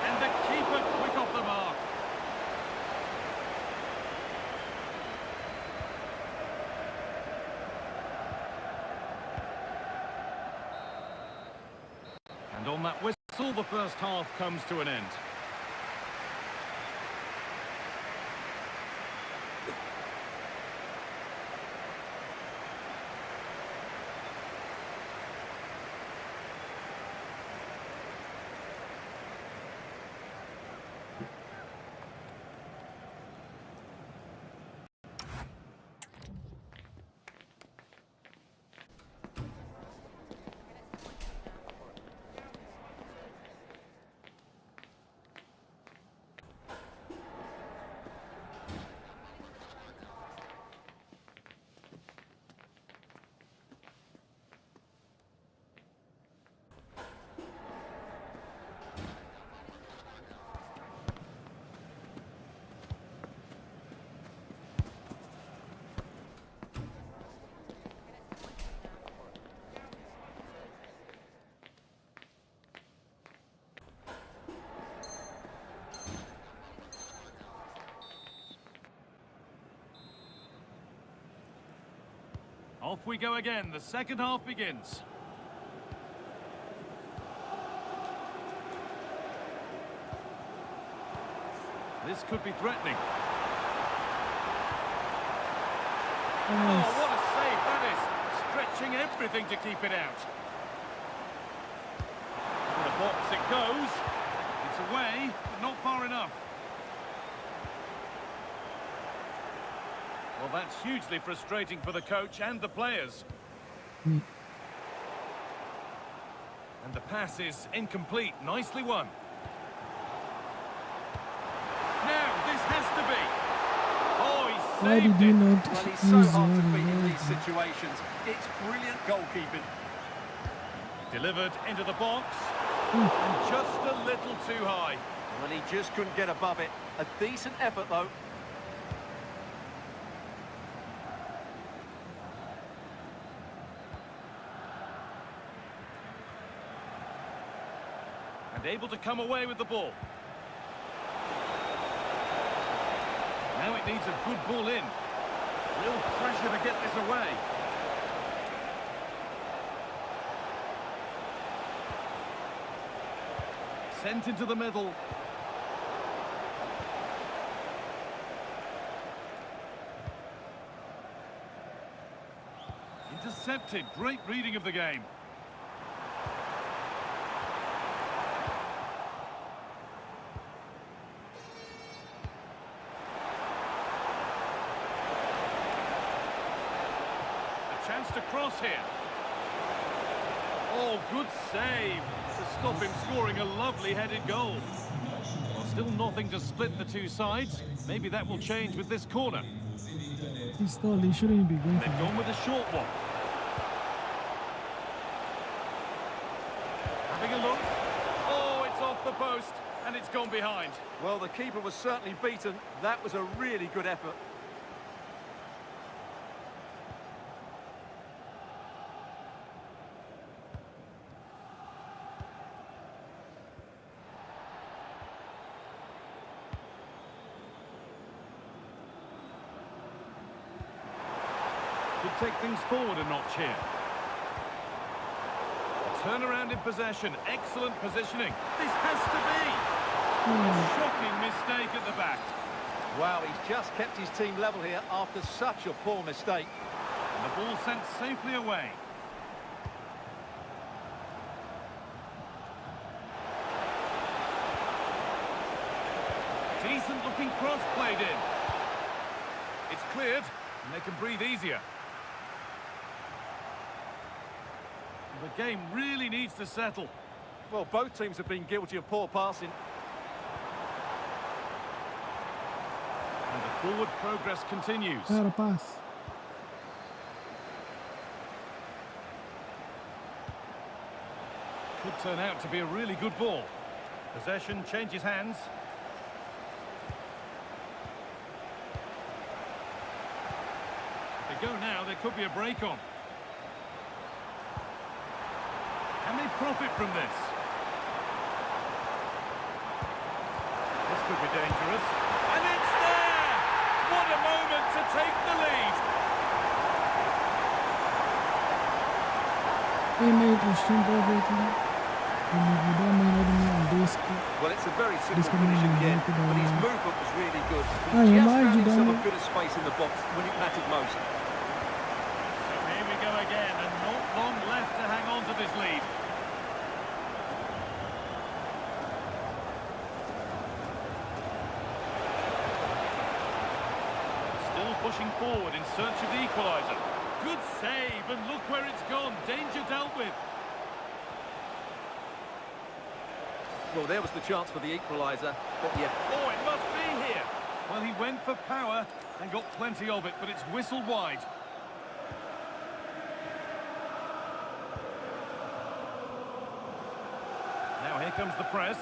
And the keeper quick off the mark. And on that whistle, the first half comes to an end. Off we go again. The second half begins. This could be threatening. Oh, what a save that is. Stretching everything to keep it out. In the box it goes. It's away, but not far enough. Well, that's hugely frustrating for the coach and the players. Hmm. And the pass is incomplete. Nicely won. Now, this has to be. Oh, he Why saved did you it. not Well, he's so use hard to your beat in these revolver? situations. It's brilliant goalkeeping. Delivered into the box. And just a little too high. Well, he just couldn't get above it. A decent effort, though. And able to come away with the ball. Now it needs a good ball in. Real pressure to get this away. Sent into the middle. Intercepted. Great reading of the game. A chance to cross here. Oh, good save to stop him scoring a lovely headed goal. Well, still nothing to split the two sides. Maybe that will change with this corner. He's tall, he shouldn't be going for They've that. gone with a short one. Having a look. Oh, it's off the post, and it's gone behind. Well, the keeper was certainly beaten. That was a really good effort. Could take things forward a notch here. A turnaround in possession. Excellent positioning. This has to be. A shocking mistake at the back. Wow, he's just kept his team level here after such a poor mistake. And the ball sent safely away. Decent looking cross played in. It's cleared, and they can breathe easier. The game really needs to settle. Well, both teams have been guilty of poor passing. And the forward progress continues. Gotta pass. Could turn out to be a really good ball. Possession changes hands. If they go now, there could be a break on. Can they profit from this? This could be dangerous. And it's there! What a moment to take the lead! He made it stream perfectly. And if you don't mind letting me on disc, Well, it's a very simple This can finish be again, making but his a- movement was really good. Ah, He you just mind found you himself don't- a bit of space in the box when it mattered most. So here we go again, and not long left to hang on to this lead. Still pushing forward in search of the equaliser. Good save, and look where it's gone. Danger dealt with. Well, there was the chance for the equaliser, but yeah, Oh, it must be here. Well, he went for power and got plenty of it, but it's whistled wide. Now here comes the press.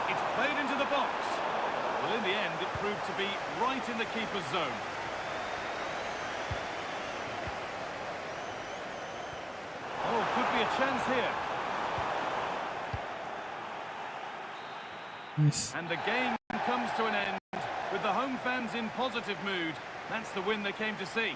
It's played into the box. Well, in the end, it proved to be right in the keeper's zone. Oh, could be a chance here. yes. And the game comes to an end with the home fans in positive mood. That's the win they came to see.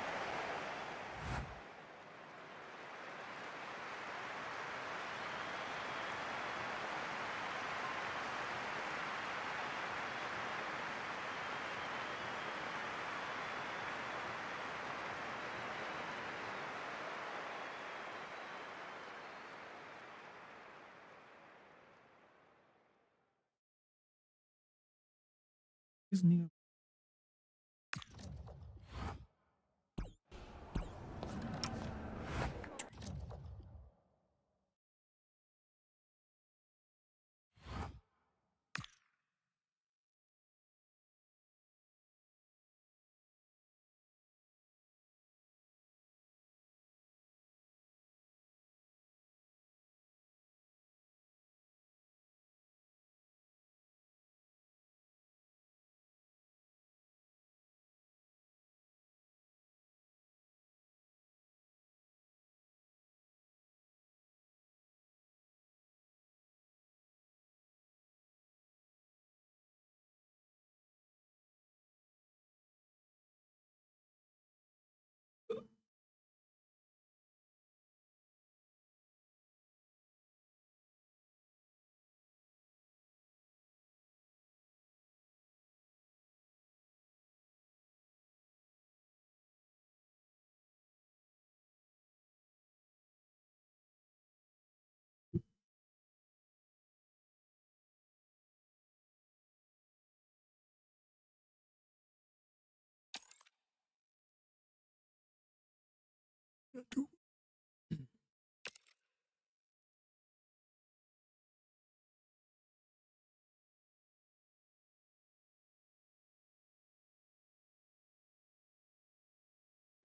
This nigga.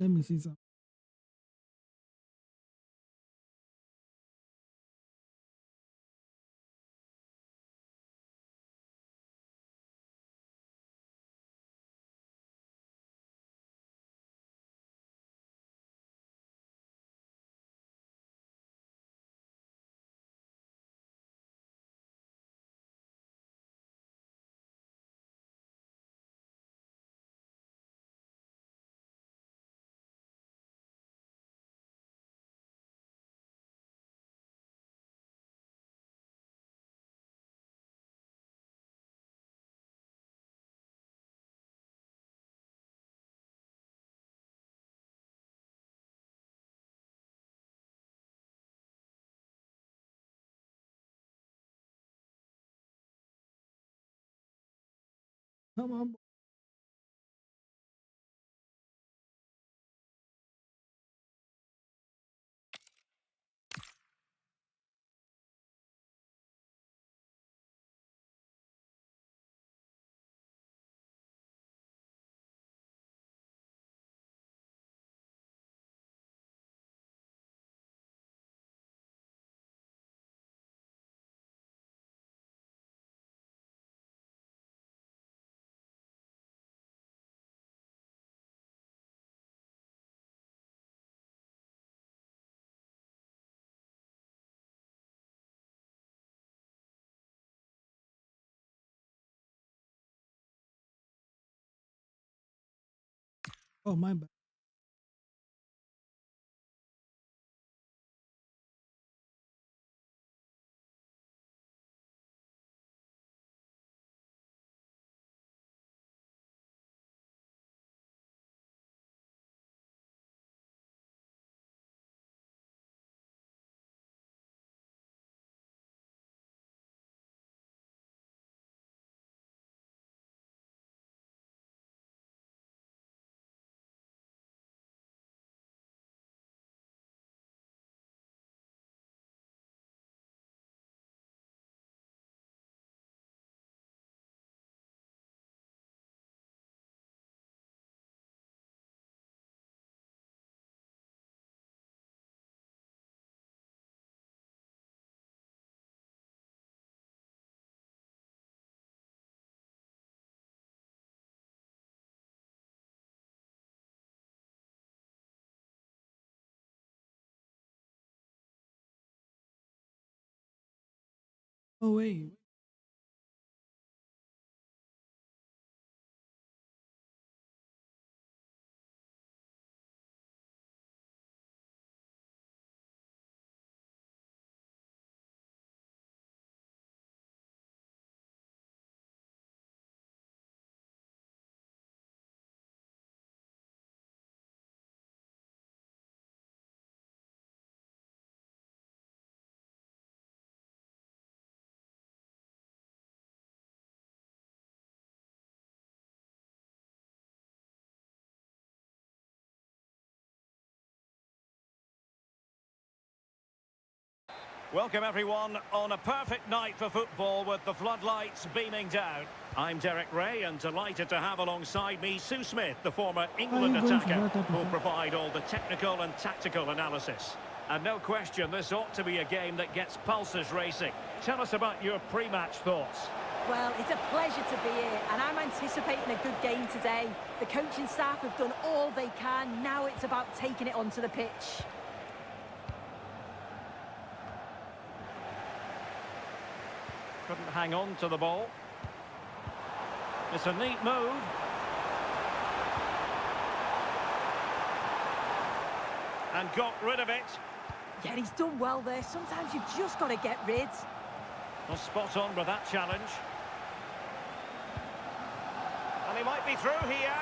Let me see something. Come on. Oh, my bad. Oh, wait. Welcome everyone on a perfect night for football with the floodlights beaming down. I'm Derek Ray and delighted to have alongside me Sue Smith, the former England going for attacker, that, who'll provide all the technical and tactical analysis. And no question, this ought to be a game that gets pulses racing. Tell us about your pre-match thoughts. Well, it's a pleasure to be here, and I'm anticipating a good game today. The coaching staff have done all they can. Now it's about taking it onto the pitch. Couldn't hang on to the ball. It's a neat move. And got rid of it. Yeah, he's done well there. Sometimes you've just got to get rid. Well, spot on with that challenge. And he might be through here.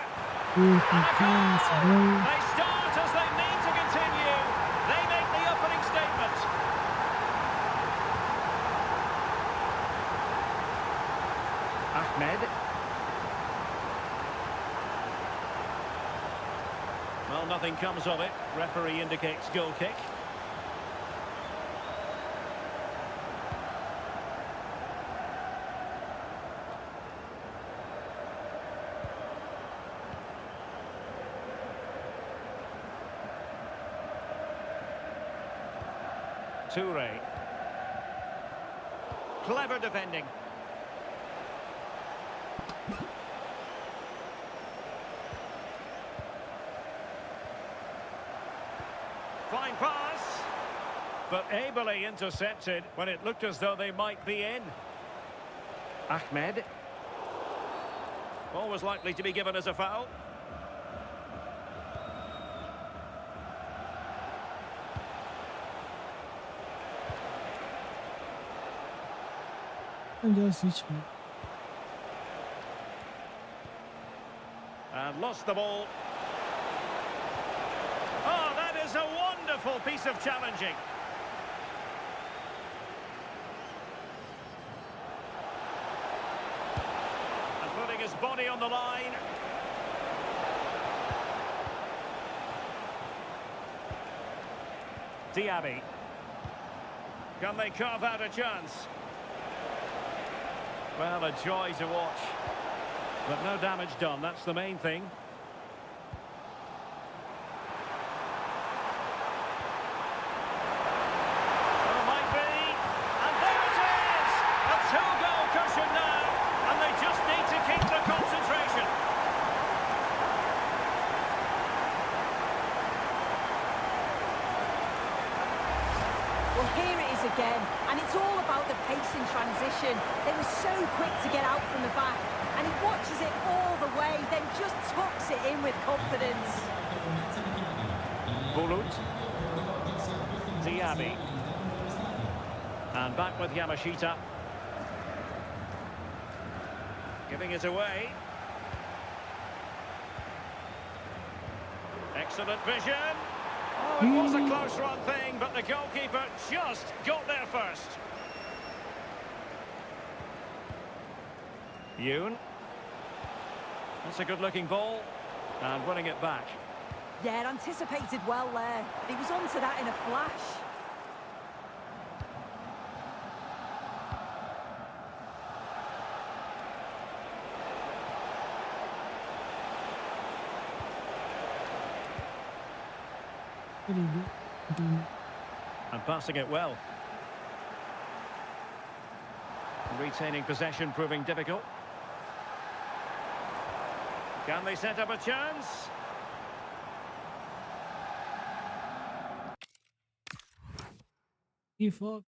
If he pass, bro. They start as they need to continue. They make the opening statement. Ahmed. Well, nothing comes of it. Referee indicates goal kick. Toure. Clever defending. Fine pass. But ably intercepted when it looked as though they might be in. Ahmed. Always likely to be given as a foul. And just switch me. And lost the ball. Oh, that is a wonderful piece of challenging. And putting his body on the line. Diaby. Can they carve out a chance? Well, a joy to watch. But no damage done, that's the main thing. Well, might be. And there it is! A two-goal cushion now. And they just need to keep the concentration. Well, here it is again, and it's all about the pace in transition. They were so quick to get out from the back, and he watches it all the way, then just tucks it in with confidence. Bulut. Diaby. And back with Yamashita. Giving it away. Excellent vision. Oh, it was a close run thing, but the goalkeeper just got there first. Yoon. That's a good-looking ball. And winning it back. Yeah, anticipated well there. He was onto that in a flash. Very good. And passing it well. Retaining possession proving difficult. Can they set up a chance? He fucked.